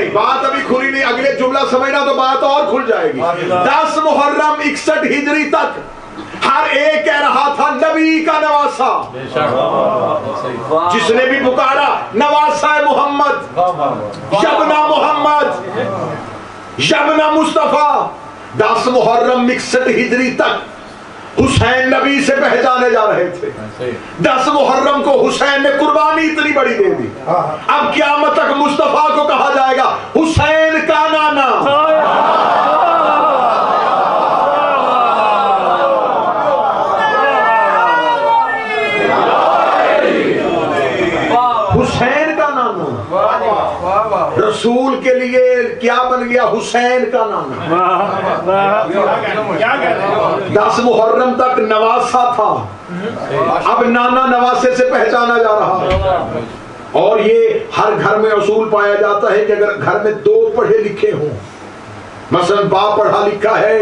نہیں، بات ابھی کھلی نہیں، اگلے جملہ سمجھنا تو بات اور کھل جائے گی۔ 10 محرم 61 ہجری تک ہر ایک کہہ رہا تھا نبی کا نواسا، جس نے بھی پکارا نواسا محمد، یبنا محمد، یبنا مصطفیٰ۔ 10 محرم 61 ہجری تک حسین نبی سے پہچانے جا رہے تھے۔ 10 محرم کو حسین نے قربانی اتنی بڑی دے دی، اب قیامت تک مصطفیٰ کو کہا جائے گا حسین کا نانا۔ حسین کا نانا رسول کے لیے کیا بن گیا؟ حسین کا نانا۔ 10 محرم تک نواسا تھا، اب نانا نواسے سے پہچانا جا رہا ہے۔ اور یہ ہر گھر میں اصول پایا جاتا ہے کہ اگر گھر میں 2 پڑھے لکھے ہوں، مثلا باپ پڑھا لکھا ہے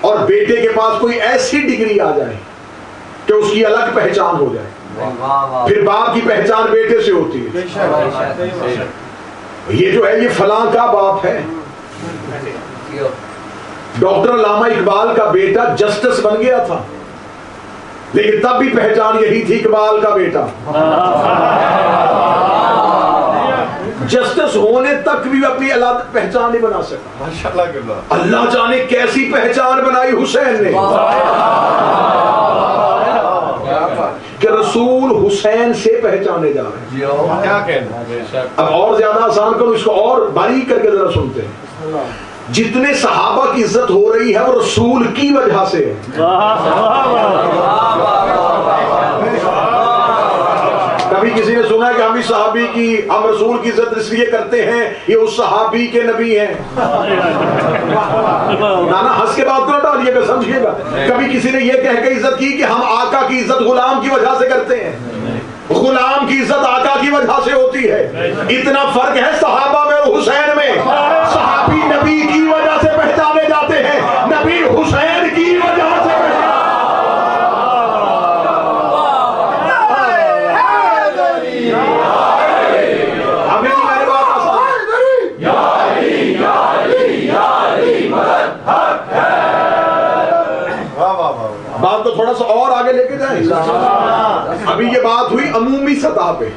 اور بیٹے کے پاس کوئی ایسی ڈگری آ جائے کہ اس کی الگ پہچان ہو جائے، پھر باپ کی پہچان بیٹے سے ہوتی ہے۔ یہ جو ہے یہ فلاں کا باپ ہے۔ ڈاکٹر علامہ اقبال کا بیٹا جسٹس بن گیا تھا، لیکن تب بھی پہچان یہی تھی اقبال کا بیٹا۔ جسٹس ہونے تک بھی اپنی الگ پہچان نہیں بنا سکا۔ اللہ جانے کیسی پہچان بنائی حسین نے کہ رسول حسین سے پہچانے جا رہے ہیں۔ اب اور زیادہ آسان کرو اس کو اور باریک کر کے ذرا سنتے ہیں۔ جتنے صحابہ کی عزت ہو رہی ہے وہ رسول کی وجہ سے ہے۔ کبھی کسی نے سنا کہ ہم اس صحابی کی، ہم رسول کی عزت اس لیے کرتے ہیں یہ اس صحابی کے نبی ہیں؟ نانا ہنس کے بات کو نہ ڈالیے گا، سمجھیے گا۔ کبھی کسی نے یہ کہہ کے عزت کی کہ ہم آقا کی عزت غلام کی وجہ سے کرتے ہیں؟ غلام کی عزت آقا کی وجہ سے ہوتی ہے۔ اتنا فرق ہے صحابہ میں اور حسین میں۔ صحابی نبی کی وجہ سے پہچانے جاتے ہیں، نبی حسین کی وجہ سے بات تو تھوڑا سا اور آگے لے کے جائیں۔ ابھی یہ بات ہوئی عمومی سطح پہ،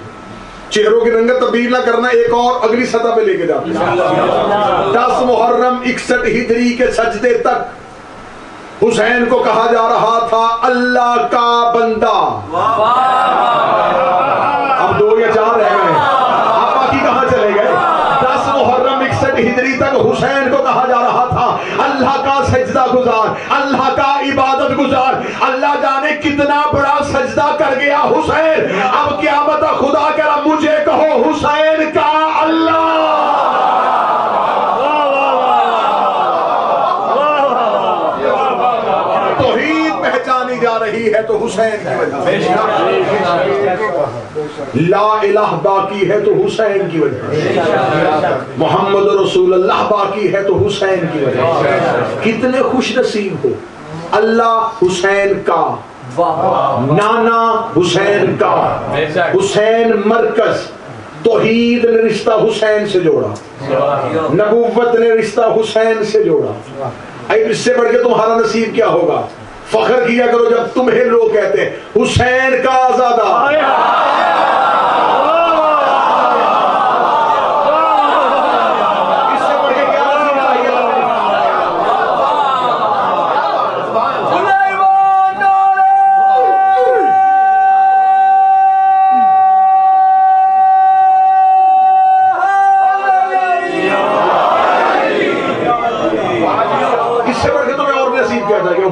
چہروں کی رنگت تبدیل نہ کرنا، ایک اور اگلی سطح پہ لے کے جاتے ہیں۔ 10 محرم 61 ہجری کے سجدے تک حسین کو کہا جا رہا تھا اللہ کا بندہ۔ اب 2 یا 4 رہ گئے، آپ باقی کہاں چلے گئے؟ 10 محرم 61 ہجری تک حسین کو کہا جا رہا تھا اللہ کا سجدہ گزار، اللہ کا عبادت گزار۔ اللہ جانے کتنا بڑا سجدہ کر گیا حسین۔ اب قیامت خدا کہہ رہا مجھے کہو حسین کا اللہ۔ توحید پہچانی جا رہی ہے تو حسین کی وجہ سے، لا الہ باقی ہے تو حسین کی وجہ سے، محمد رسول اللہ باقی ہے تو حسین کی وجہ سے۔ کتنے خوش نصیب ہو، اللہ حسین کا، نانا حسین کا، حسین مرکز۔ توحید نے رشتہ حسین سے جوڑا، نبوت نے رشتہ حسین سے جوڑا۔ اب اس سے بڑھ کے تمہارا نصیب کیا ہوگا؟ فخر کیا کرو جب تمہیں لوگ کہتے ہیں حسین کا آزادہ۔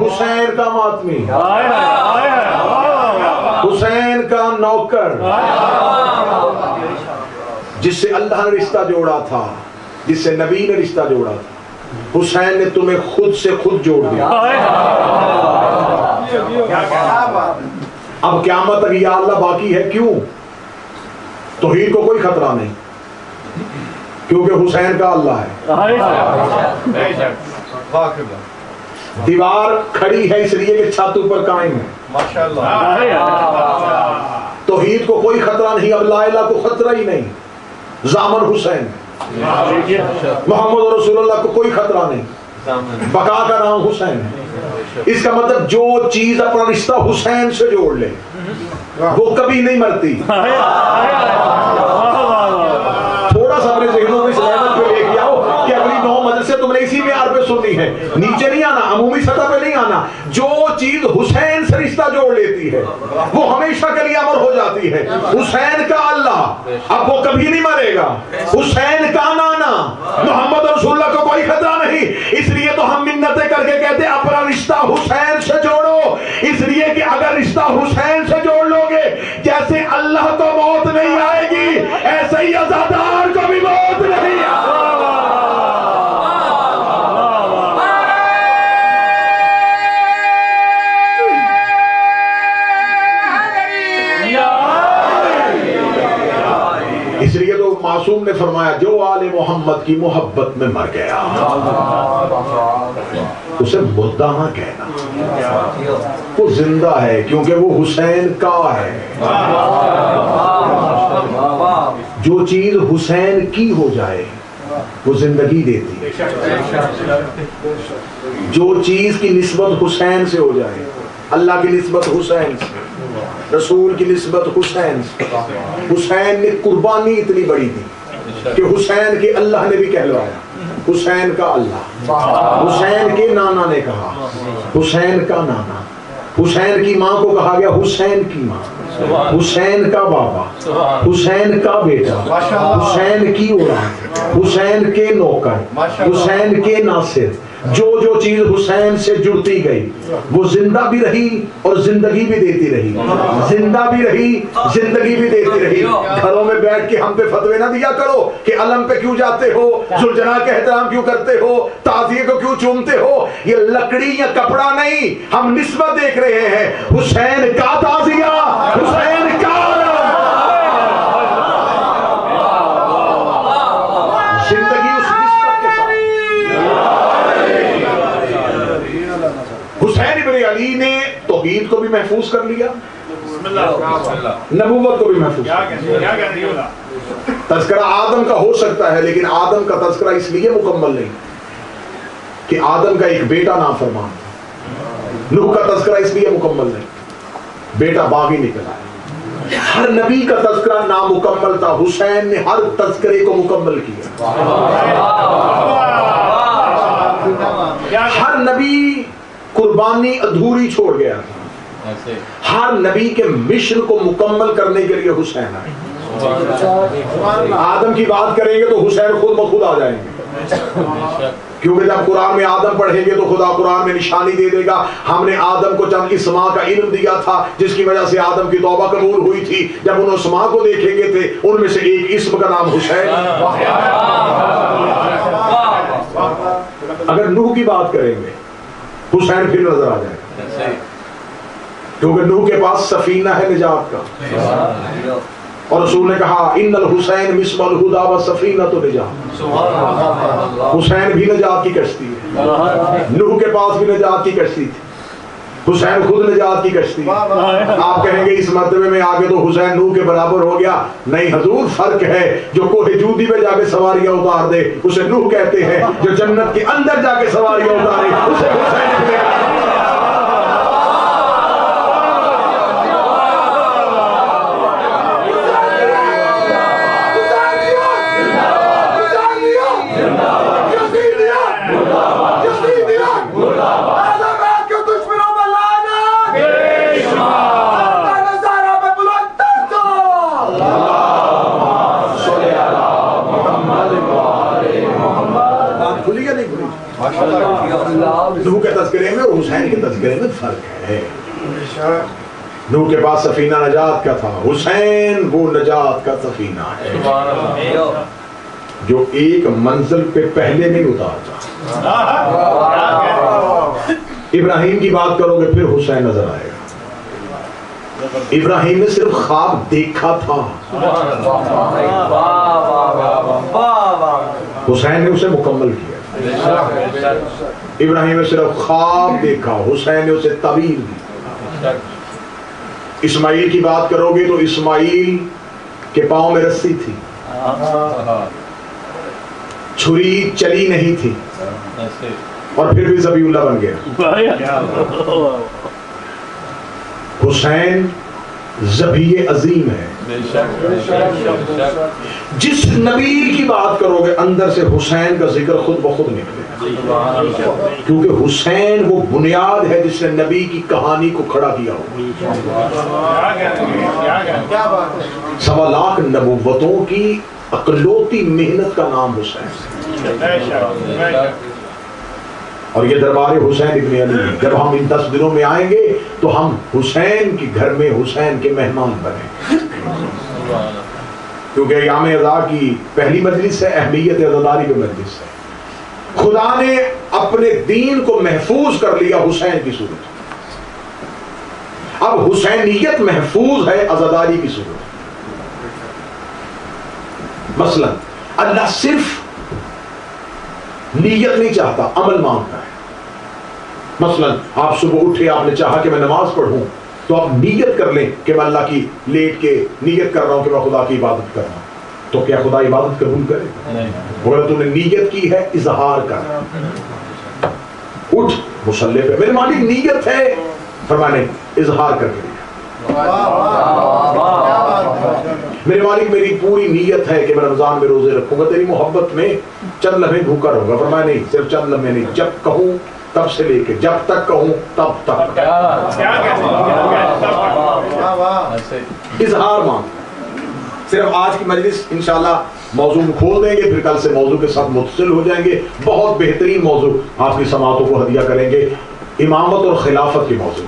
حسین کا ماتمی، حسین کا نوکر، جس سے اللہ نے رشتہ جوڑا تھا، جس سے نبی نے رشتہ جوڑا تھا، حسین نے تمہیں خود سے خود جوڑ دیا۔ اب قیامت تک یا اللہ باقی ہے، کیوں؟ توحید کو کوئی خطرہ نہیں، کیونکہ حسین کا اللہ ہے۔ دیوار کھڑی ہے اس لیے کہ چھت اوپر قائم ہے، توحید کو کوئی خطرہ نہیں، اب لا الہ کو خطرہ ہی نہیں، ضامن حسین۔ محمد رسول اللہ کو کوئی خطرہ نہیں، بقا کا نام حسین ہے۔ اس کا مطلب جو چیز اپنا رشتہ حسین سے جوڑ لے وہ کبھی نہیں مرتی۔ تھوڑا سا اپنے ذہنوں میں اس لیول پہ لے کے آؤ کہ اگلی 9 مدرسے تم نے اسی معیار پہ سننی ہے، نیچے نہیں آنا، عمومی سطح پہ نہیں آنا۔ جو چیز حسین سے رشتہ جوڑ لیتی ہے وہ ہمیشہ کے لیے امر ہو جاتی ہے۔ حسین کا اللہ اب وہ کبھی نہیں مرے گا، حسین کا نانا محمد رسول اللہ کو کوئی خطرہ نہیں۔ اس لیے تو ہم منتیں کر کے کہتے ہیں اپنا رشتہ حسین سے جوڑو، اس لیے کہ اگر رشتہ حسین سے جوڑ لو گے جیسے اللہ کو موت نہیں آئے گی ایسے ہی عزادار کو بھی موت نہیں آئے گی۔ اس لیے تو معصوم نے فرمایا جو آل محمد کی محبت میں مر گیا اسے مردہ نہ کہنا، وہ زندہ ہے کیونکہ وہ حسین کا ہے۔ جو چیز حسین کی ہو جائے وہ زندگی دیتی ہے، جو چیز کی نسبت حسین سے ہو جائے، اللہ کی نسبت حسین سے، رسول کی نسبت حسین سے۔ حسین نے قربانی اتنی بڑی دی کہ حسین کے اللہ نے بھی کہلوایا حسین کا اللہ، حسین کے نانا نے کہا حسین کا نانا، حسین کی ماں کو کہا گیا حسین کی ماں، حسین کا بابا، حسین کا بیٹا، حسین کی اولاد، حسین کے نوکر، حسین کے ناصر۔ جو جو چیز حسین سے جڑتی گئی وہ زندہ بھی رہی اور زندگی بھی دیتی رہی، زندہ بھی رہی زندگی بھی دیتی رہی۔ گھروں میں بیٹھ کے ہم پہ فتوے نہ دیا کرو کہ علم پہ کیوں جاتے ہو، ذوالجلال کا احترام کیوں کرتے ہو، تعزیے کو کیوں چومتے ہو۔ یہ لکڑی یا کپڑا نہیں، ہم نسبت دیکھ رہے ہیں، حسین کا تعزیہ، حسین کا زندگی اس نسبت کے ساتھ۔ حسین ابن علی نے توحید کو بھی محفوظ کر لیا، نبوت کو بھی محفوظ کر لیا۔ تذکرہ آدم کا ہو سکتا ہے لیکن آدم کا تذکرہ اس لیے مکمل نہیں کہ آدم کا ایک بیٹا نافرمان تھا، نوح کا تذکرہ اس لیے مکمل نہیں بیٹا باغی نکلا ہے۔ ہر نبی کا تذکرہ نامکمل تھا، حسین نے ہر تذکرے کو مکمل کیا۔ ہر نبی قربانی ادھوری چھوڑ گیا تھا، ہر نبی کے مشن کو مکمل کرنے کے لیے حسین آئے۔ آدم کی بات کریں گے تو حسین خود بخود آ جائیں گے، کیونکہ جب قرآن میں آدم پڑھیں گے تو خدا قرآن میں نشانی دے دے گا۔ ہم نے آدم کو چند اسماء کا علم دیا تھا جس کی وجہ سے آدم کی توبہ قبول ہوئی تھی، جب ان اسماء کو دیکھیں گے تھے ان میں سے ایک اسم کا نام حسین۔ اگر نوح کی بات کریں گے حسین پھر نظر آ جائے گا، کیونکہ نوح کے پاس سفینہ ہے نجات کا، اور رسول نے کہا ان الحسین مصباح الہدی والسفینۃ نجات، حسین بھی نجات کی کشتی ہے۔ نوح کے پاس بھی نجات کی کشتی تھی، حسین خود نجات کی کشتی۔ آپ کہیں گے اس مرتبے میں آگے تو حسین نوح کے برابر ہو گیا، نہیں حضور فرق ہے۔ جو کوہ جودی پہ جا کے سواریاں اتار دے اسے نوح کہتے ہیں، جو جنت کے اندر جا کے سواریاں اتارے اسے حسین کہتے ہیں۔ نوح کے تذکرے میں اور حسین کے تذکرے میں فرق ہے۔ نوح کے پاس سفینہ نجات کا تھا، حسین وہ نجات کا سفینہ ہے جو ایک منزل پہ پہلے نہیں اتارتا۔ ابراہیم کی بات کرو گے پھر حسین نظر آئے گا۔ ابراہیم نے صرف خواب دیکھا تھا، حسین نے اسے مکمل کیا۔ ابراہیم نے صرف خواب دیکھا، حسین نے اسے تعبیر دی۔ اسماعیل کی بات کرو گے تو اسماعیل کے پاؤں میں رسی تھی، چھری چلی نہیں تھی اور پھر بھی ذبیح اللہ بن گیا. حسین ذبیح عظیم ہے. جس نبی کی بات کرو گے اندر سے حسین کا ذکر خود بخود نکلے گا, کیونکہ حسین وہ بنیاد ہے جس نے نبی کی کہانی کو کھڑا کیا ہو. 1.25 لاکھ نبوتوں کی اکلوتی محنت کا نام حسین, اور یہ دربار حسین ابن علی. جب ہم ان 10 دنوں میں آئیں گے تو ہم حسین کے گھر میں حسین کے مہمان بنیں, کیونکہ ایام عزا کی پہلی مجلس ہے, اہمیت عزاداری کی مجلس ہے. خدا نے اپنے دین کو محفوظ کر لیا حسین کی صورت. اب حسینیت محفوظ ہے عزاداری کی صورت. مثلا اللہ صرف نیت نہیں چاہتا, عمل مانگتا ہے. مثلا آپ صبح اٹھے, آپ نے چاہا کہ میں نماز پڑھوں, تو آپ نیت کر لیں کہ میں اللہ کی لیٹ کے نیت کر رہا ہوں کہ میں خدا کی عبادت کر رہا ہوں. تو کیا خدا عبادت قبول کرے؟ بولے تو نے نیت کی ہے, اظہار کر. اٹھ مصلی پہ, میرے مالک نیت ہے, فرمانے اظہار کر کے. میرے مالک میری پوری نیت ہے کہ میں رمضان میں روزے رکھوں گا, تیری محبت میں چند لمحے بھوکا رہوں گا. فرمایا نہیں, صرف چند لمحے نہیں, جب کہوں تب سے لے کے جب تک کہوں تب تک. اظہار مانگ. صرف آج کی مجلس انشاءاللہ موضوع کھول دیں گے, پھر کل سے موضوع کے ساتھ متصل ہو جائیں گے. بہت بہترین موضوع آپ کی سماعتوں کو ہدیہ کریں گے, امامت اور خلافت کے موضوع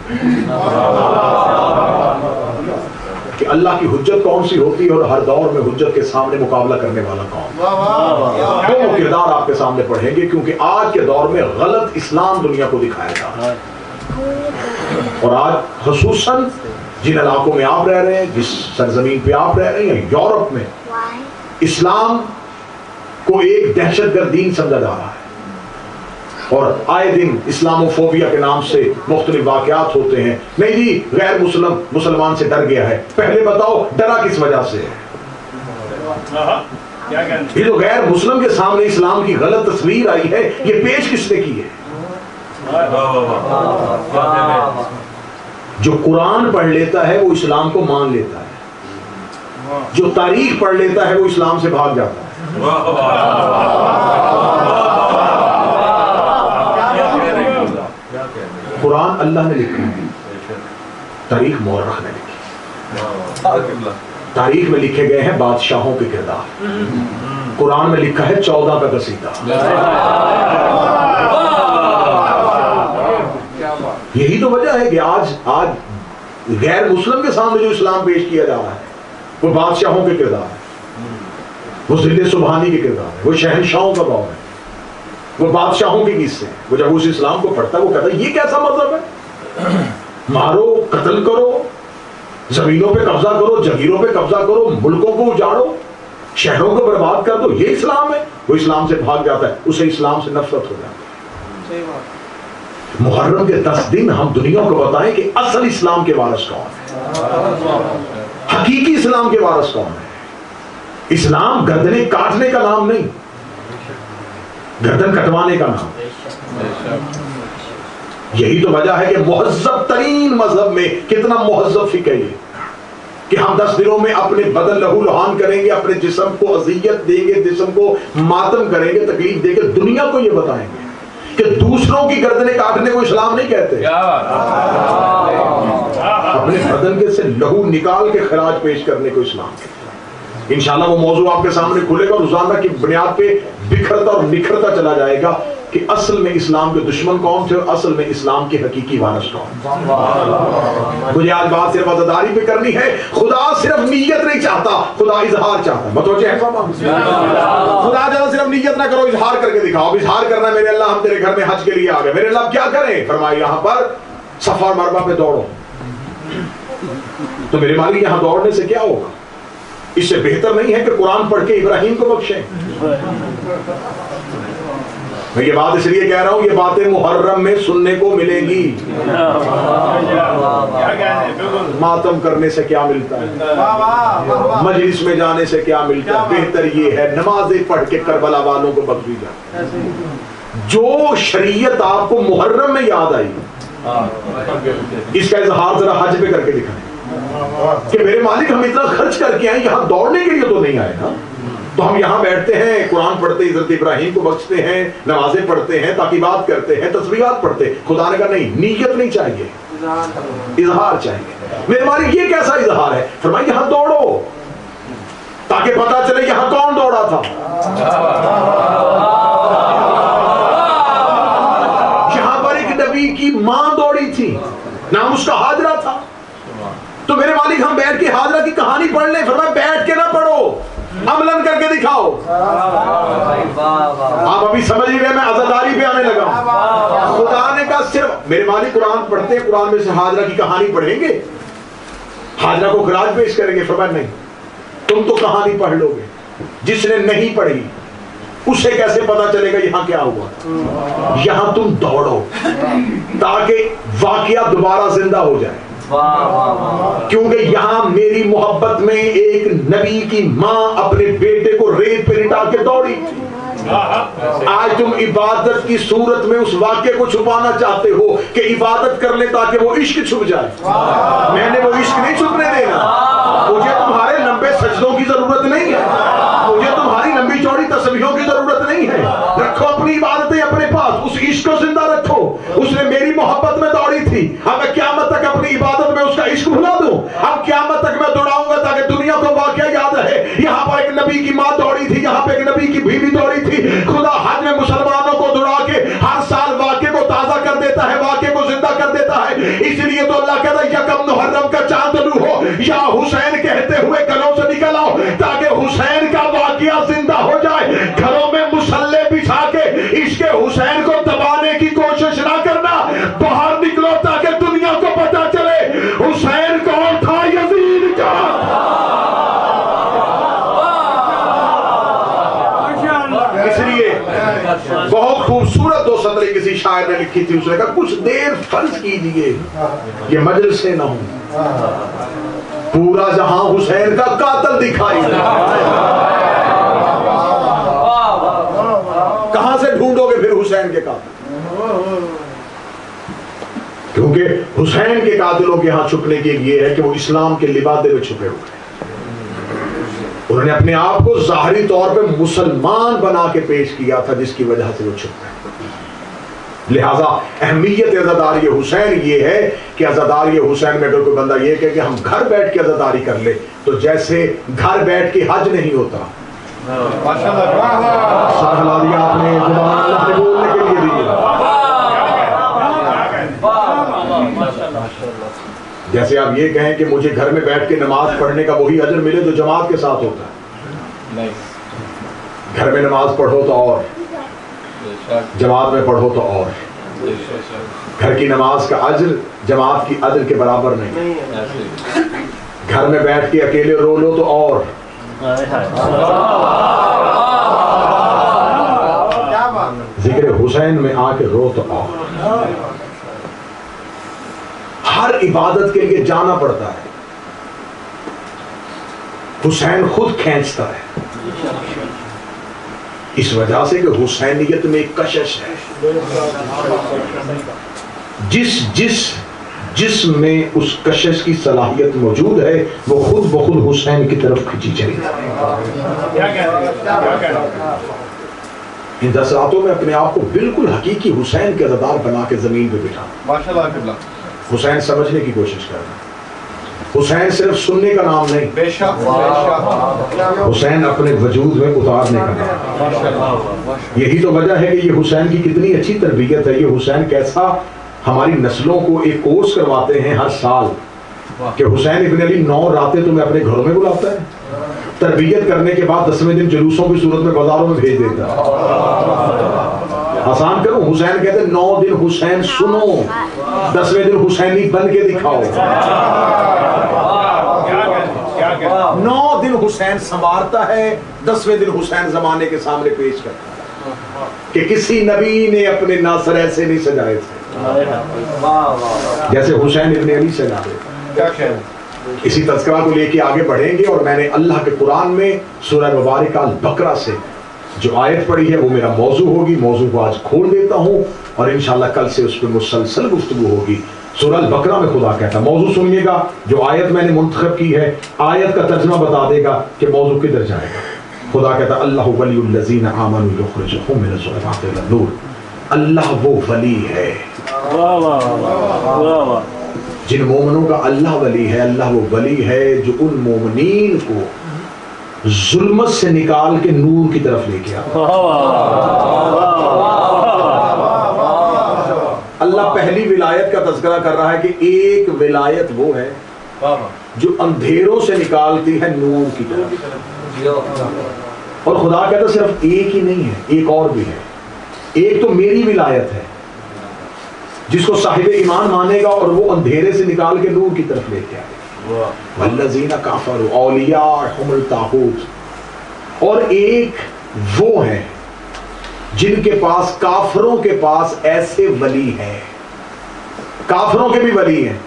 کہ اللہ کی حجت کون سی ہوتی ہے اور ہر دور میں حجت کے سامنے مقابلہ کرنے والا کون. دونوں کردار آپ کے سامنے پڑھیں گے, کیونکہ آج کے دور میں غلط اسلام دنیا کو دکھایا جا رہا ہے. اور آج خصوصاً جن علاقوں میں آپ رہ رہے ہیں, جس سرزمین پہ آپ رہ رہے ہیں, یورپ میں اسلام کو ایک دہشت گرد دین سمجھا جا رہا ہے, اور آئے دن اسلاموفوبیا کے نام سے مختلف واقعات ہوتے ہیں. نہیں جی, غیر مسلمان سے ڈر گیا ہے. پہلے بتاؤ ڈرا کس وجہ سے ہے؟ یہ جو غیر مسلم کے سامنے اسلام کی غلط تصویر آئی ہے, یہ پیش کس نے کی ہے؟ جو قرآن پڑھ لیتا ہے وہ اسلام کو مان لیتا ہے, جو تاریخ پڑھ لیتا ہے وہ اسلام سے بھاگ جاتا ہے. قرآن اللہ نے لکھا ہے, تاریخ مورخ نے لکھی. تاریخ میں لکھے گئے ہیں بادشاہوں کے کردار, قرآن میں لکھا ہے 14 کا قصیدہ. یہی تو وجہ ہے کہ آج غیر مسلم کے سامنے جو اسلام پیش کیا جا رہا ہے وہ بادشاہوں کے کردار ہے, وہ ذل سبحانی کے کردار ہے, وہ شہنشاہوں کا دور ہے, وہ بادشاہوں کے قصے ہیں. وہ جب اس اسلام کو پڑھتا ہے وہ کہتا ہے یہ کیسا مذہب ہے, مارو, قتل کرو, زمینوں پہ قبضہ کرو, جگیروں پہ قبضہ کرو, ملکوں کو اجاڑو, شہروں کو برباد کر دو, یہ اسلام ہے. وہ اسلام سے بھاگ جاتا ہے, اسے اسلام سے نفرت ہو جاتی ہے. محرم کے 10 دن ہم دنیا کو بتائیں کہ اصل اسلام کے وارث کون ہے, حقیقی اسلام کے وارث کون ہے. اسلام گردنیں کاٹنے کا نام نہیں, گردن کٹوانے کا نام. یہی تو وجہ ہے کہ مہذب ترین مذہب میں کتنا مہذب فقہ ہے کہ ہم 10 دنوں میں اپنے بدن لہو لہان کریں گے, اپنے جسم کو اذیت دیں گے, جسم کو ماتم کریں گے, تکلیف دیں گے, دنیا کو یہ بتائیں گے کہ دوسروں کی گردنیں کاٹنے کو اسلام نہیں کہتے. اپنے بدن کے سے لہو نکال کے خراج پیش کرنے کو اسلام کہتے. انشاءاللہ وہ موضوع آپ کے سامنے کھلے گا, روزانہ کی بنیاد پہ بکھرتا اور نکھرتا چلا جائے گا کہ اصل میں اسلام کے دشمن کون تھے اور اصل میں اسلام کے حقیقی وارث کون. مجھے آج بات صرف عزاداری پہ کرنی ہے. خدا صرف نیت نہیں چاہتا, خدا اظہار چاہتا ہے. متوجہ ہے خدا جانا صرف نیت نہ کرو, اظہار کر کے دکھاؤ. اظہار کرنا ہے میرے اللہ ہم تیرے گھر میں حج کے لیے آ گئے. میرے اللہ کیا کریں؟ فرمایا یہاں پر صفا مروا پہ دوڑو. تو میرے مالک یہاں دوڑنے سے کیا ہوگا؟ اس سے بہتر نہیں ہے کہ قرآن پڑھ کے ابراہیم کو بخشیں. میں یہ بات اس لیے کہہ رہا ہوں, یہ باتیں محرم میں سننے کو ملیں گی. ماتم کرنے سے کیا ملتا ہے؟ مجلس میں جانے سے کیا ملتا ہے؟ بہتر یہ ہے نمازیں پڑھ کے کربلا والوں کو بخشی جائے. جو شریعت آپ کو محرم میں یاد آئی اس کا اظہار ذرا حج پہ کر کے دکھائیں کہ میرے مالک ہم اتنا خرچ کر کے آئے, یہاں دوڑنے کے لیے تو نہیں آئے نا. تو ہم یہاں بیٹھتے ہیں, قرآن پڑھتے, حضرت ابراہیم کو بخشتے ہیں, نمازیں پڑھتے ہیں, تعقیبات کرتے ہیں, تسبیحات پڑھتے ہیں. خدا نے کہا نہیں, نیت نہیں چاہیے, اظہار چاہیے. میرے مالک یہ کیسا اظہار ہے؟ فرمایا یہاں دوڑو تاکہ پتا چلے یہاں کون دوڑا تھا. یہاں پر ایک نبی کی ماں دوڑی تھی, نام اس کا حاجرہ تھا. تو میرے مالک ہم بیٹھ کے حاجرہ کی کہانی پڑھ لیں. فرمایا بیٹھ کے نہ پڑھو, عملاً کر کے دکھاؤ. آپ ابھی سمجھ ہی رہے, میں عزاداری پہ آنے لگا. خدا نے کہا صرف میرے مالک قرآن پڑھتے ہیں, قرآن میں سے حاجرہ کی کہانی پڑھیں گے, حاجرہ کو خراج پیش کریں گے. فرمایا نہیں, تم تو کہانی پڑھ لو گے, جس نے نہیں پڑھی اسے کیسے پتا چلے گا یہاں کیا ہوا؟ یہاں تم دوڑو تاکہ واقعہ دوبارہ زندہ ہو جائے. کیونکہ یہاں میری محبت میں ایک نبی کی ماں اپنے بیٹے کو ریت پہ لٹا کے دوڑی تھی. آج تم عبادت کی صورت میں اس واقعے کو چھپانا چاہتے ہو کہ عبادت کر لے تاکہ وہ عشق چھپ جائے. میں نے وہ عشق نہیں چھپنے دینا. مجھے تمہارے لمبے سجدوں کی ضرورت نہیں ہے, مجھے تمہاری لمبی چوڑی تسبیحوں کی ضرورت نہیں ہے. رکھو اپنی عبادتیں اپنے پاس, اس عشق کو زندہ رکھو. اس نے میری محبت میں دوڑی تھی, اب میں قیامت تک اپنی عبادت میں اس کا عشق بھلا دوں. اب قیامت تک میں دوڑاؤں گا تاکہ دنیا کو واقعہ یاد رہے. یہاں پر ایک نبی کی ماں دوڑی تھی, یہاں پہ ایک نبی کی بیوی دوڑی تھی. خدا حج میں مسلمانوں کو دوڑا کے ہر سال واقعے کو تازہ کر دیتا ہے, واقعے کو زندہ کر دیتا ہے. اس لیے تو اللہ کہتا ہے یکم محرم کا چاند طلوع ہو, یا حسین کہتے ہوئے گھروں سے نکل آؤ تاکہ حسین کا واقعہ زندہ ہو جائے. گھروں میں مسلح بچھا کے عشق حسین کو دبانے کی کوشش نہ کرنا, باہر نکلو تاکہ دنیا کو پتا چلے حسین کون تھا, یزید کا. اس لیے بہت خوبصورت دو سطریں کسی شاعر نے لکھی تھی. اس نے کہا کچھ دیر فرض کیجئے یہ مجلس سے نہ ہوں, پورا جہاں حسین کا قاتل دکھائی دے. کہاں سے ڈھونڈو گے پھر حسین کے قاتل؟ کیونکہ حسین کے قاتلوں کے ہاں چھپنے کی یہ ہے کہ وہ اسلام کے لبادے میں چھپے ہوئے. انہوں نے اپنے آپ کو ظاہری طور پہ مسلمان بنا کے پیش کیا تھا, جس کی وجہ سے وہ چھپ گئے. لہٰذا اہمیت عزاداری حسین یہ ہے کہ عزاداری حسین میں اگر کوئی بندہ یہ کہے کہ ہم گھر بیٹھ کے عزاداری کر لے, تو جیسے گھر بیٹھ کے حج نہیں ہوتا. سر ہلا دیا آپ نے, زبان اللہ نے بولنے کے لیے دی. جیسے آپ یہ کہیں کہ مجھے گھر میں بیٹھ کے نماز پڑھنے کا وہی اجر ملے جو جماعت کے ساتھ ہوتا ہے. گھر میں نماز پڑھو تو اور, جماعت میں پڑھو تو اور. گھر کی نماز کا اجر جماعت کی اجر کے برابر نہیں. گھر میں بیٹھ کے اکیلے رو لو تو اور. ذکر حسین میں آ کے رو تو اور. ہر عبادت کے لیے جانا پڑتا ہے. حسین خود کھینچتا ہے, اس وجہ سے کہ حسینیت میں ایک کشش ہے. جس میں اس کشش کی صلاحیت موجود ہے وہ خود بخود حسین کی طرف کھینچی چلی جاتی ہے. ان 10 راتوں میں اپنے آپ کو بالکل حقیقی حسین کے عزادار بنا کے زمین پہ بٹھا. حسین سمجھنے کی کوشش کرنا. حسین صرف سننے کا نام نہیں, بے شک حسین اپنے وجود میں اتارنے کا نام. یہی تو وجہ ہے کہ یہ حسین کی کتنی اچھی تربیت ہے. یہ حسین کیسا ہماری نسلوں کو ایک کورس کرواتے ہیں ہر سال کہ حسین ابن علی 9 راتیں تمہیں اپنے گھروں میں بلاتا ہے, تربیت کرنے کے بعد 10ویں دن جلوسوں کی صورت میں بازاروں میں بھیج دیتا ہے. آسان کرو, حسین کہتے ہیں 9 دن حسین سنو, 10ویں دن حسینی بن کے دکھاؤ. 9 دن حسین سنوارتا ہے, 10ویں دن حسین زمانے کے سامنے پیش کرتا ہے کہ کسی نبی نے اپنے ناصر ایسے نہیں سجائے تھے جیسے حسین ابن علی سجا. اسی تذکرہ کو لے کے آگے بڑھیں گے، اور میں نے اللہ کے قرآن میں سورہ مبارکہ البقرہ سے جو آیت پڑھی ہے وہ میرا موضوع ہوگی. موضوع کو آج کھول دیتا ہوں اور انشاءاللہ کل سے اس پہ مسلسل گفتگو ہوگی. سورہ البقرہ میں خدا کہتا ہے، موضوع سنیے گا، جو آیت میں نے منتخب کی ہے آیت کا ترجمہ بتا دے گا کہ موضوع کدھر جائے گا. خدا کہتا ہے اللہ ولی الذین آمنوا یخرجہم من الظلمات الی النور. اللہ وہ ولی ہے جن مومنوں کا اللہ ولی ہے. اللہ وہ ولی ہے جو ان مومنین کو ظلمت سے نکال کے نور کی طرف لے کے آتا. اللہ پہلی ولایت کا تذکرہ کر رہا ہے کہ ایک ولایت وہ ہے جو اندھیروں سے نکالتی ہے نور کی طرف. اور خدا کہتا ہے صرف ایک ہی نہیں ہے، ایک اور بھی ہے. ایک تو میری ولایت ہے جس کو صاحب ایمان مانے گا اور وہ اندھیرے سے نکال کے نور کی طرف لے کے آئے. والذین کفروا اولیاءہم الطاغوت. اور ایک وہ ہے جن کے پاس، کافروں کے پاس ایسے ولی ہیں. کافروں کے بھی ولی ہیں.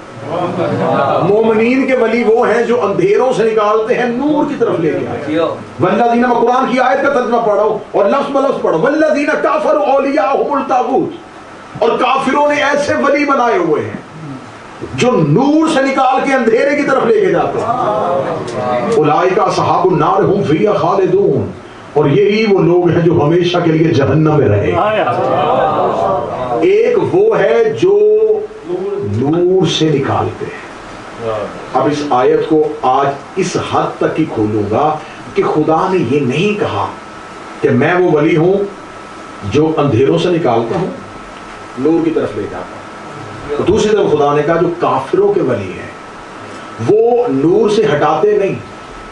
مومنین کے ولی وہ ہیں جو اندھیروں سے نکالتے ہیں نور کی طرف لے کے آئے. والذین، میں قرآن کی آیت کا ترجمہ پڑھو اور لفظ بلفظ پڑھو. والذین کفروا اولیاءہم الطاغوت. اور کافروں نے ایسے ولی بنائے ہوئے ہیں جو نور سے نکال کے اندھیرے کی طرف لے کے جاتے ہیں. اولئک اصحاب النار هم فیہا خالدون. اور یہی وہ لوگ ہیں جو ہمیشہ کے لیے جہنم میں رہے. ایک وہ ہے جو نور سے نکالتے ہیں. اب اس آیت کو آج اس حد تک ہی کھولوں گا کہ خدا نے یہ نہیں کہا کہ میں وہ ولی ہوں جو اندھیروں سے نکالتا ہوں نور کی طرف لے جاتا ہوں. دوسری طرف خدا نے کہا جو کافروں کے ولی ہیں وہ نور سے ہٹاتے نہیں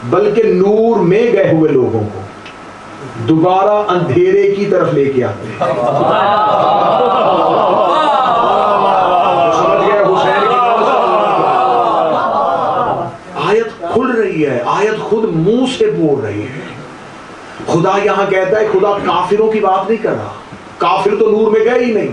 بلکہ نور میں گئے ہوئے لوگوں کو دوبارہ اندھیرے کی طرف لے کے آتے ہیں. سمجھ گئے حسین کی آیت کھل رہی ہے، آیت خود منہ سے بول رہی ہے. خدا یہاں کہتا ہے خدا کافروں کی بات نہیں کر رہا. کافر تو نور میں گئے ہی نہیں.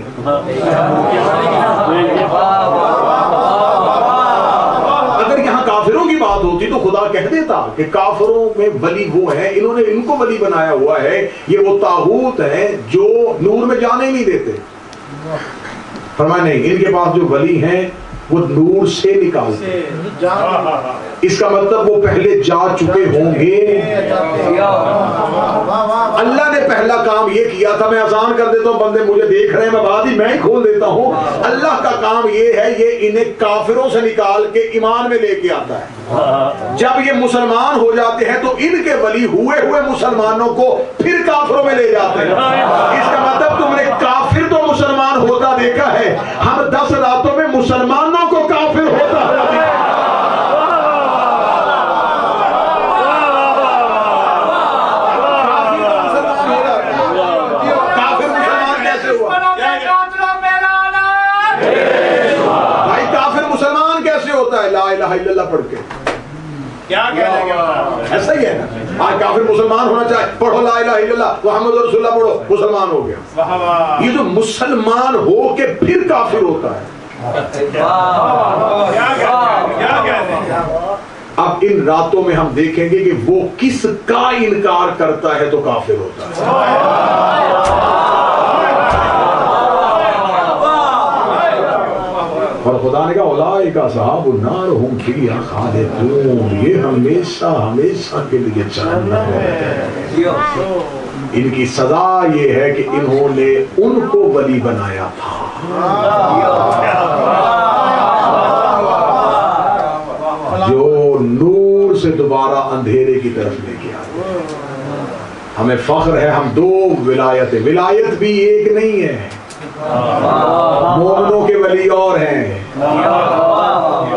اگر یہاں کافروں کی بات ہوتی تو خدا کہہ دیتا کہ کافروں میں ولی وہ ہیں، انہوں نے ان کو ولی بنایا ہوا ہے، یہ وہ طاغوت ہیں جو نور میں جانے نہیں دیتے. فرمایا نہیں، ان کے پاس جو ولی ہیں وہ نور سے نکالتے ہیں. اس کا مطلب وہ پہلے جا چکے ہوں گے. اللہ نے پہلا کام یہ کیا تھا، میں اذان کر دیتا ہوں، بندے مجھے دیکھ رہے ہیں، میں بات ہی میں ہی کھول دیتا ہوں. اللہ کا کام یہ ہے، یہ انہیں کافروں سے نکال کے ایمان میں لے کے آتا ہے. جب یہ مسلمان ہو جاتے ہیں تو ان کے ولی ہوئے مسلمانوں کو پھر کافروں میں لے جاتے ہیں. اس کا مطلب تم نے کافر تو مسلمان ہوتا دیکھا ہے، ہم 10 راتوں میں مسلمانوں کو کافر ہوتا ہے. لا الہ الا اللہ پڑھ کے کیا کہنے گے؟ ایسا ہی ہے نا. آج کافر مسلمان ہونا چاہے، پڑھو لا الہ الا اللہ محمد رسول اللہ پڑھو، مسلمان ہو گیا. یہ جو مسلمان ہو کے پھر کافر ہوتا ہے. اب ان راتوں میں ہم دیکھیں گے کہ وہ کس کا انکار کرتا ہے تو کافر ہوتا ہے. اور خدا نے کہا اولئک اصحاب النار هم فیہا خالدون. یہ ہمیشہ ہمیشہ کے لیے جہنم ہے. ان کی سزا یہ ہے کہ انہوں نے ان کو ولی بنایا تھا. جو نور سے دوبارہ اندھیرے کی طرف لے کے آئے. ہمیں فخر ہے، ہم 2 ولایت بھی ایک نہیں ہے. مومنوں کے ولی اور ہیں،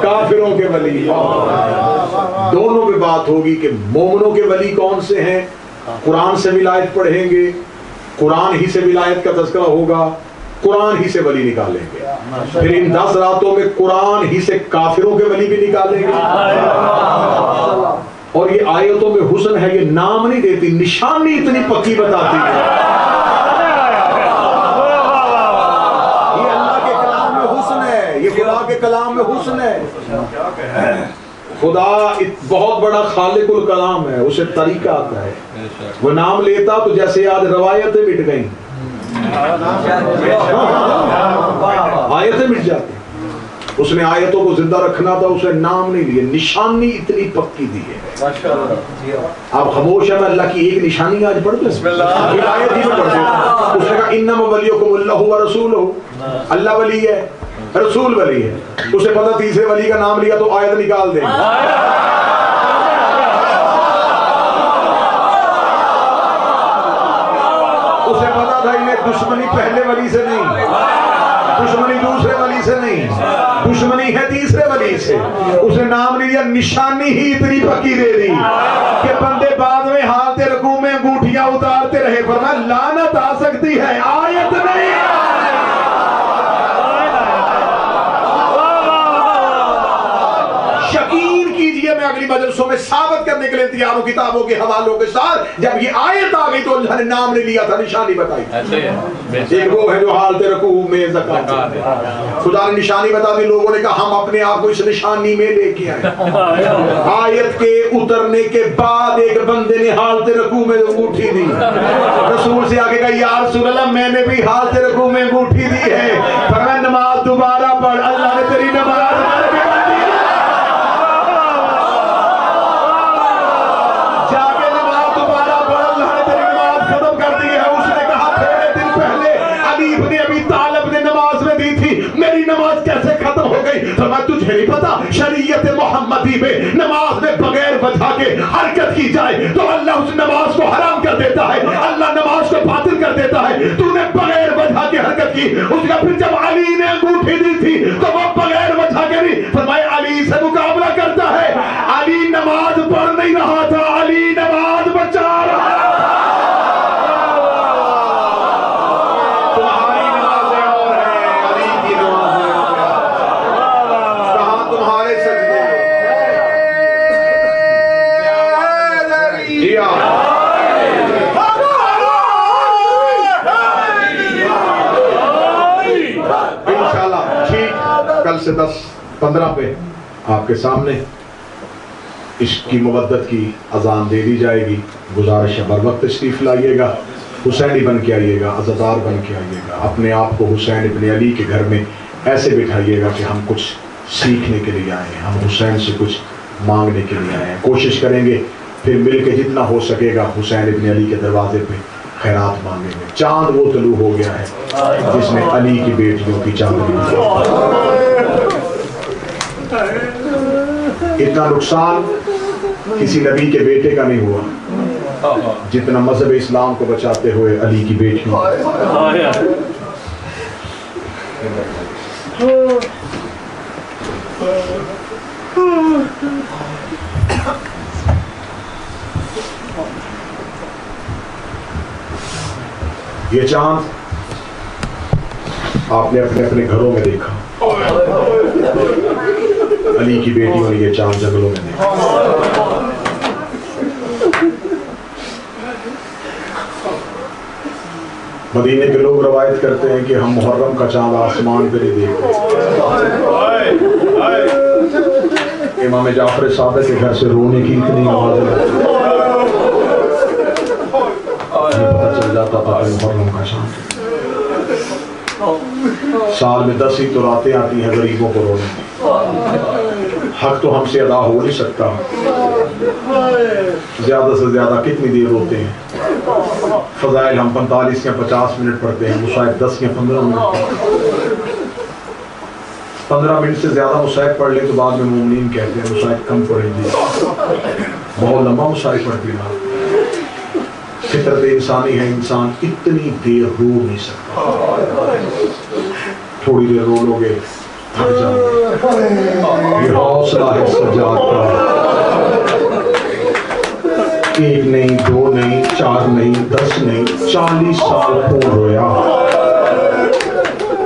کافروں کے ولی اور ہیں. دونوں پہ بات ہوگی کہ مومنوں کے ولی کون سے ہیں. قرآن سے ولایت پڑھیں گے، قرآن ہی سے ولایت کا تذکرہ ہوگا، قرآن ہی سے ولی نکالیں گے. پھر ان 10 راتوں میں قرآن ہی سے کافروں کے ولی بھی نکالیں گے. اور یہ آیتوں میں حسن ہے، یہ نام نہیں دیتی، نشانی اتنی پکی بتاتی ہے. یہ اللہ کے کلام میں حسن ہے، یہ خدا کے کلام میں حسن ہے. خدا بہت بڑا خالق الکلام ہے، اسے طریقہ آتا ہے. وہ نام لیتا تو جیسے آج روایتیں مٹ گئیں، آیتیں مٹ جاتی. اس نے آیتوں کو زندہ رکھنا تھا، اسے نام نہیں لیے، نشانی اتنی پکی دی ہے. آپ خاموش ہیں، میں اللہ کی ایک نشانی آج پڑھ دوں، آیت ہی میں پڑھ دوں. اس نے کہا انما ولیکم اللہ ورسولہ، اللہ ولی ہے، رسول ولی ہے. اسے پتا تیسرے ولی کا نام لیا تو آیت نکال دیں. اسے پتا تھا انہیں دشمنی پہلے ولی سے نہیں، دشمنی دوسرے ولی سے نہیں، دشمنی ہے تیسرے ولی سے. اسے نام لیا، نشانی ہی اتنی پکی دے دی کہ بندے بعد میں حالت رکوع میں انگوٹھیاں اتارتے رہے. فرمایا لعنت آ سکتی ہے، آیت نہیں. یقین کیجئے میں اگلی مجلسوں میں ثابت کرنے کے لیے تیار ہوں کتابوں کے حوالوں کے ساتھ. جب یہ آیت آ گئی تو اللہ نے نام نہیں لیا تھا، نشانی بتائی. ایک وہ ہے جو حالت رکوع میں زکات، خدا نے نشانی بتا دی. لوگوں نے کہا ہم اپنے آپ کو اس نشانی میں لے کے آئے. آیت کے اترنے کے بعد ایک بندے نے حالت رکوع میں انگوٹھی دی. رسول سے آگے کہا یا رسول اللہ میں نے بھی حالت رکوع میں انگوٹھی دی ہے. فرمایا نماز دوبارہ پڑھ، اللہ نے تیری نماز تجھے نہیں پتا شریعت محمدی میں نماز میں بغیر وجہ کے حرکت کی جائے تو اللہ اس نماز کو حرام کر دیتا ہے، اللہ نماز کو باطل کر دیتا ہے. تو نے بغیر وجہ کی حرکت کی. اس کا پھر جب علی نے انگوٹھی دی تھی تو وہ بغیر وجہ کے نہیں. فرمایا علی سے مقابلہ کرتا ہے. علی نماز پڑھ نہیں رہا تھا، علی نماز بچا رہا تھا. کل سے 10-15 پہ آپ کے سامنے اس کی مودت کی اذان دے دی جائے گی. گزارش ہے بر وقت تشریف لائیے گا، حسینی بن کے آئیے گا، عزادار بن کے آئیے گا. اپنے آپ کو حسین ابن علی کے گھر میں ایسے بٹھائیے گا کہ ہم کچھ سیکھنے کے لیے آئے ہیں، ہم حسین سے کچھ مانگنے کے لیے آئے ہیں. کوشش کریں گے پھر مل کے جتنا ہو سکے گا حسین ابن علی کے دروازے پہ خیرات مانگیں گے. چاند وہ طلوع ہو گیا ہے جس میں علی کی بیٹیوں کی چاندنی. اتنا نقصان کسی نبی کے بیٹے کا نہیں ہوا جتنا مذہب اسلام کو بچاتے ہوئے علی کی بیٹیوں. یہ چاند آپ نے اپنے اپنے گھروں میں دیکھا، علی کی بیٹیوں نے یہ چاند جنگلوں میں دیکھا. مدینے کے لوگ روایت کرتے ہیں کہ ہم محرم کا چاند آسمان پہ نہیں دیکھتے. امام جعفر صادق کے گھر سے رونے کی اتنی آوازیں پتہ چل جاتا تھا کہ محرم کا چاند. سال میں 10 ہی تو راتیں آتی ہیں غریبوں کو رونے کی. حق تو ہم سے ادا ہو نہیں سکتا، زیادہ سے زیادہ کتنی دیر روتے ہیں. فضائل ہم 45 یا 50 منٹ پڑھتے ہیں، مصائب 10 یا 15 منٹ. 15 منٹ سے زیادہ مصائب پڑھ لیں تو بعد میں مومنین کہتے ہیں مصائب کم پڑھیں گے، بہت لمبا مصائب پڑھ دینا. فطرت انسانی ہے، انسان اتنی دیر رو نہیں سکتا. تھوڑی دیر رو لو گے تھک جاؤ گے. یہ حوصلہ ہے سجاد کا، 1 نہیں 2 نہیں 4 نہیں 10 نہیں 40 سال خون رویا،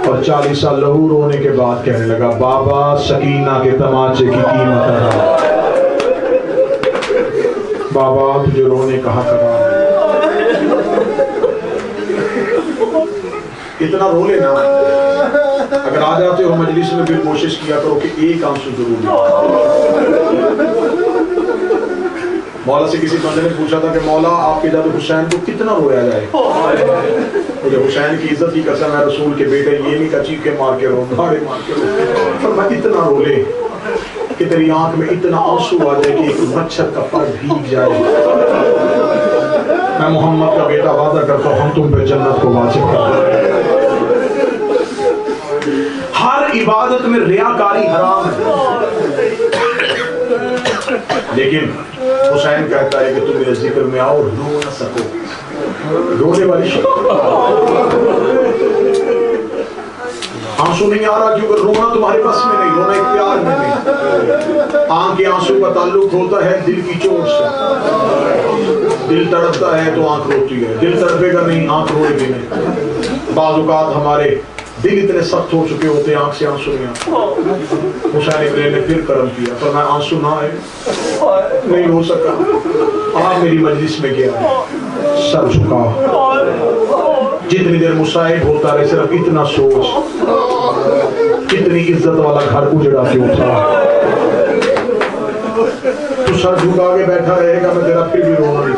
اور 40 سال لہو رونے کے بعد کہنے لگا بابا سکینہ کے تماچے کی قیمت ہے. بابا تجھے رونے کہا کرا. اتنا رو لینا. اگر آ جاتے ہو مجلس میں بھی کوشش کیا کرو کہ ایک آنسو ضرور مولا سے کسی بندے نے پوچھا تھا کہ مولا آپ کے جب حسین کو کتنا رویا جائے؟ مجھے حسین کی عزت کی قسم ہے رسول کے بیٹے یہ نہیں کہ چیخے مار کے رو دھاڑے مار کے رو، فرمایا اتنا رو لے کہ تیری آنکھ میں اتنا آنسو آ جائے کہ ایک مچھر کا پر بھیگ جائے۔ میں محمد کا بیٹا وعدہ کرتا ہوں ہم تم پہ جنت کو واجب کرتے ہیں۔ ہر عبادت میں ریاکاری حرام ہے، لیکن حسین کہتا ہے کہ تم میرے ذکر میں آؤ رو نہ سکو، رونے والی شکل آنسو نہیں آ رہا کیونکہ رونا تمہارے بس میں نہیں، رونا اختیار میں نہیں۔ آنکھ کے آنسو کا تعلق ہوتا ہے دل کی چوٹ سے، دل تڑپتا ہے تو آنکھ روتی ہے، دل تڑپے گا نہیں آنکھ روئے گی نہیں۔ بعض اوقات ہمارے دل اتنے سخت ہو چکے ہوتے ہیں آنکھ سے آنسو نہیں آتے۔ حسین ابن نے پھر کرم کیا تو میں آنسو نہ آئے، نہیں ہو سکا، آپ میری مجلس میں گیا سر جھکا، جتنی دیر مصائب ہوتا رہے صرف اتنا سوچ کتنی عزت والا گھر اجڑا کیوں تھا۔ تو سر جھکا کے بیٹھا رہے گا میں تیرا پھر بھی رونا نہیں،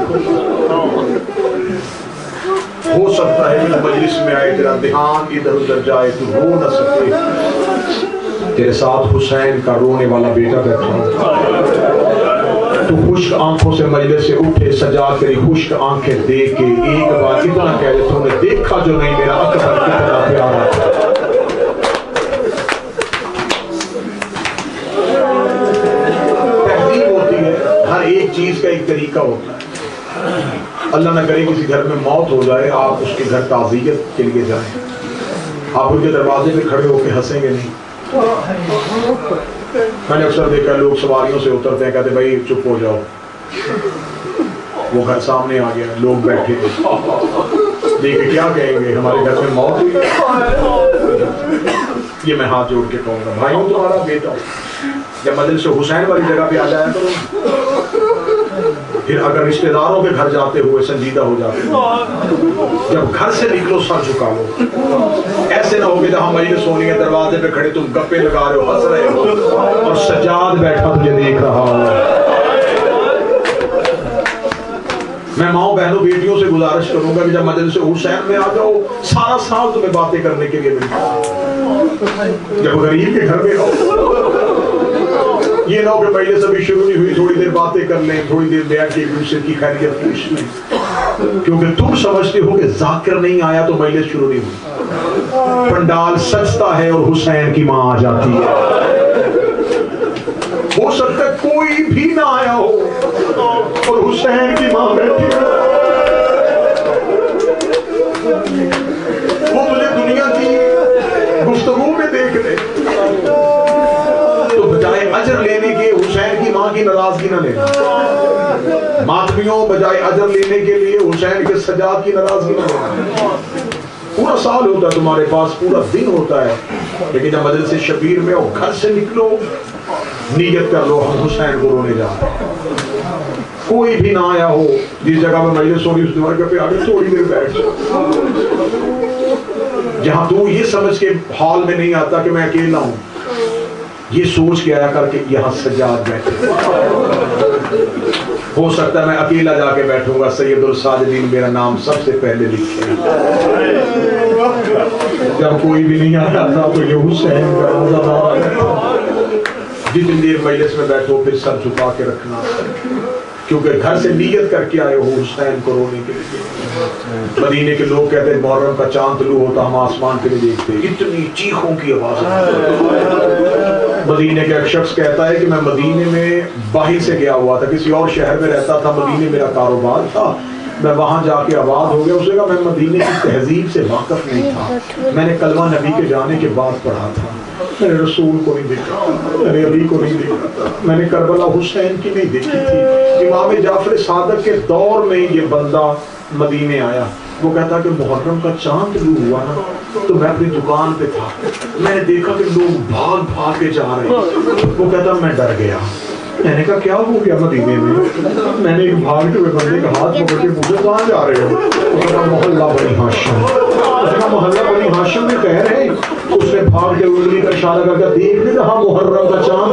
ہو سکتا ہے کہ مجلس میں آئے تیرا دھیان ادھر ادھر جائے تو رو نہ سکے، تیرے ساتھ حسین کا رونے والا بیٹا بیٹھا، تو خشک آنکھوں سے مجلس سے اٹھے سجاد تیری خشک آنکھیں دیکھ کے ایک بار اتنا کہہ دے تو نے دیکھا جو نہیں میرا اکبر کتنا پیارا تھا۔ تہذیب ہوتی ہے، ہر ایک چیز کا ایک طریقہ ہوتا ہے۔ اللہ نہ کرے کسی گھر میں موت ہو جائے آپ اس کے گھر تعزیت کے لیے جائیں، آپ ان کے دروازے پہ کھڑے ہو کے ہنسیں گے نہیں۔ میں نے اکثر دیکھا لوگ سواریوں سے اترتے ہیں کہتے بھائی چپ ہو جاؤ، وہ گھر سامنے آ گیا لوگ بیٹھے دیکھے کیا کہیں گے ہمارے گھر میں موت ہوئی۔ یہ میں ہاتھ جوڑ کے کہوں گا بھائیوں تمہارا بیٹا جب مجلس حسین والی جگہ پہ آ جایا کرو، پھر اگر رشتہ داروں کے گھر جاتے ہوئے سنجیدہ ہو جاتے ہو، جب گھر سے نکلو سر جھکا لو، ایسے نہ ہو کہ جہاں مجلس ہونی ہے دروازے پہ کھڑے تم گپے لگا رہے ہو ہنس رہے ہو اور سجاد بیٹھا تجھے دیکھ رہا ہو۔ میں ماؤں بہنوں بیٹیوں سے گزارش کروں گا کہ جب مجلس حسین میں آ جاؤ سارا سال تمہیں باتیں کرنے کے لیے ملتا، جب غریب کے گھر میں آؤ یہ نہ ہو کہ پہلے سے بھی شروع نہیں ہوئی تھوڑی دیر باتیں کر لیں، تھوڑی دیر بیٹھ کے ایک دوسرے کی خیریت پوچھ لیں، کیونکہ تم سمجھتے ہو کہ ذاکر نہیں آیا تو مجلس شروع نہیں ہوئی۔ پنڈال سجتا ہے اور حسین کی ماں آ جاتی ہے، ہو سکتا ہے کوئی بھی نہ آیا ہو اور حسین کی ماں بیٹھی ہے، وہ تجھے دنیا کی گفتگو میں دیکھ لے تو بجائے اجر لینے کے حسین کی ماں کی ناراضگی نہ لینا، ماتمیوں بجائے اجر لینے کے لیے حسین کے سجاد کی ناراضگی نہ لینا۔ پورا سال ہوتا ہے تمہارے پاس، پورا دن ہوتا ہے، لیکن جب مجلس شبیر میں ہو گھر سے نکلو نیت کر لو ہم حسین کو رونے جا رہے ہیں۔ کوئی بھی نہ آیا ہو جس جگہ میں مجلس ہو رہی اس جگہ پہ آگے تھوڑی دیر بیٹھ جاؤ، جہاں تو یہ سمجھ کے ہال میں نہیں آتا کہ میں اکیلا ہوں، یہ سوچ کے آیا کر کے یہاں سجاد بیٹھے، ہو سکتا ہے میں اکیلا جا کے بیٹھوں گا سید الساجدین میرا نام سب سے پہلے لکھے، جب کوئی بھی نہیں آتا تھا تو یہ حسین کا جتنی دیر مجلس میں بیٹھو پھر سر جھکا کے رکھنا، کیونکہ گھر سے نیت کر کے آئے ہو حسین کو رونے کے لیے۔ مدینے کے لوگ کہتے ہیں محرم کا چاند طلوع ہوتا ہم آسمان پہ نہیں دیکھتے، اتنی چیخوں کی آواز۔ مدینے کا ایک شخص کہتا ہے کہ میں مدینے میں باہر سے گیا ہوا تھا، کسی اور شہر میں رہتا تھا، مدینے میرا کاروبار تھا، میں وہاں جا کے آباد ہو گیا۔ اس نے کہا میں مدینے کی تہذیب سے واقف نہیں تھا، میں نے کلمہ نبی کے جانے کے بعد پڑھا تھا، میں نے رسول کو نہیں دیکھا، میں نے علی کو نہیں دیکھا تھا، میں نے کربلا حسین کی نہیں دیکھی تھی۔ امام جعفر صادق کے دور میں یہ بندہ مدینے آیا، وہ کہتا کہ محرم کا چاند طلوع ہوا نا تو میں اپنی دکان پہ تھا، میں نے دیکھا کہ لوگ بھاگ بھاگ کے جا رہے ہیں، وہ کہتا میں ڈر گیا، میں نے کہا کیا ہو گیا مدینے میں نے ایک بھاگتے ہوئے بندے کا ہاتھ پکڑ کے پوچھا کہاں جا رہے ہو؟ اس نے کہا محلہ بنی ہاشم۔ اس نے کہا محلہ بنی ہاشم میں کہہ رہے ہیں؟ اس نے بھاگ کے انگلی کا اشارہ کر کے دیکھ لے ہاں محرم کا چاند،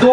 2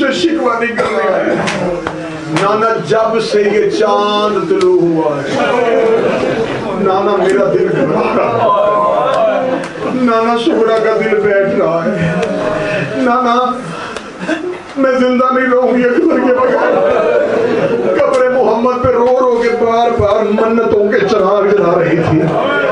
سے شکوہ نہیں کرنے آئے. نانا جب سے یہ چاند طلوع ہوا ہے نانا میرا دل گھبرا رہا ہے. نانا سغرا کا دل بیٹھ رہا ہے. نانا میں زندہ نہیں رہوں گی اکبر کے بغیر. قبر محمد پہ رو رو کے بار بار منتوں کے چراغ جلا رہی تھی.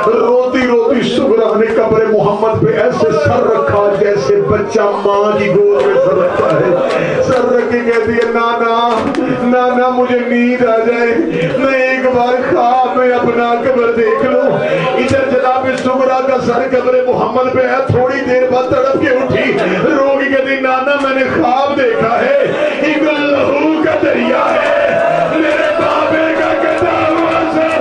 روتی روتی سغرا نے قبر محمد پہ ایسے سر رکھا جیسے بچہ ماں کی گود میں سر رکھتا ہے. سر رکھ کے کہتی ہے نانا نانا مجھے نیند آ جائے, میں ایک بار خواب میں اپنا قبر دیکھ لوں. ادھر جناب سغرا کا سر قبر محمد پہ ہے. تھوڑی دیر بعد تڑپ کے اٹھی رو کے کہتی نانا میں نے خواب دیکھا ہے ایک لہو کا دریا ہے میرے بابے کا کٹا ہوا سر.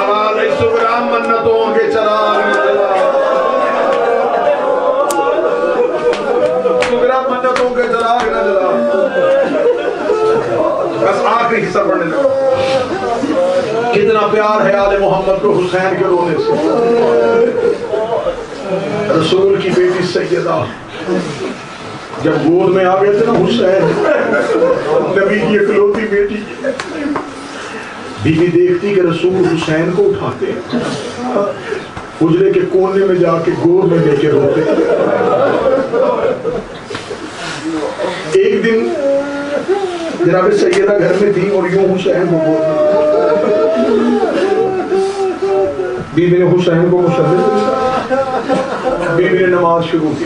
آواز سغرا منتوں کے چراغ میں جلا. سغرا منتوں کے چراغ نہ جلا. بس آخری حصہ پڑھنے لگا. کتنا پیار ہے آل محمد کو حسین کے رونے سے. رسول کی بیٹی سیدہ جب گود میں آ گئے تھے نا حسین, نبی کی اکلوتی بیٹی, بی بی دیکھتی کہ رسول حسین کو اٹھاتے حجرے کے کونے میں جا کے گود میں لے کے روتے. ایک دن جناب سیدہ گھر میں تھی اور یوں حسین کو گود بی بی نے حسین کو مسلط دیا. بی بی نے نماز شروع کی.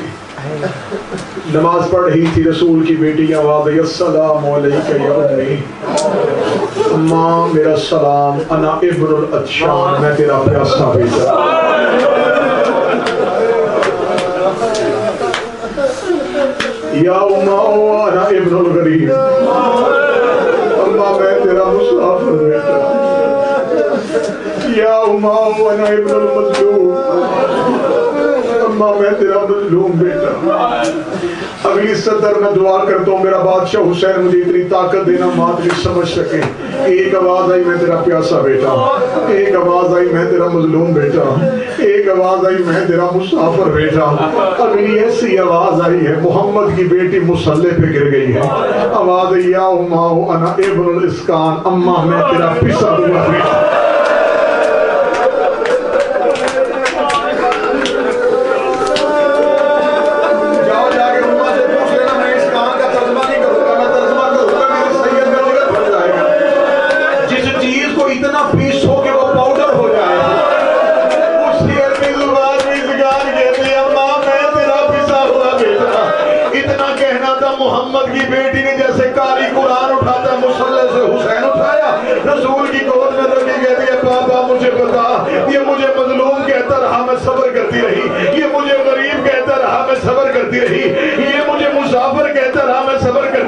نماز پڑھ رہی تھی. رسول کی بیٹی کی آواز آئی السلام علیکہ یا امی. ماں میرا سلام. انا ابن العطشان, میں تیرا پیاسا بیٹا. یا اما انا ابن الغریب. اماں میں تیرا مسافر بیٹا. یا اما انا ابن المظلوم. اماں میں تیرا مظلوم بیٹا. اگلی سطر میں دعا کرتا ہوں میرا بادشاہ حسین مجھے اتنی طاقت دینا مات نہیں سمجھ سکے. ایک آواز آئی میں تیرا پیاسا بیٹا. ایک آواز آئی میں تیرا مظلوم بیٹا. ایک آواز آئی میں تیرا مسافر بیٹا. اگلی ایسی آواز آئی ہے محمد کی بیٹی مصلی پہ گر گئی ہے. آواز آئی یا اما انا ابن الاسکان. اماں میں تیرا پسا ہوا بیٹا. محمد کی بیٹی نے جیسے کاری قرآن اٹھاتا ہے مصلی سے حسین اٹھایا. رسول کی گود میں رکھی کہتی ہے بابا مجھے بتا, یہ مجھے مظلوم کہتا رہا میں صبر کرتی رہی. یہ مجھے غریب کہتا رہا میں صبر کرتی رہی. یہ مجھے مسافر کہتا رہا میں صبر کرتی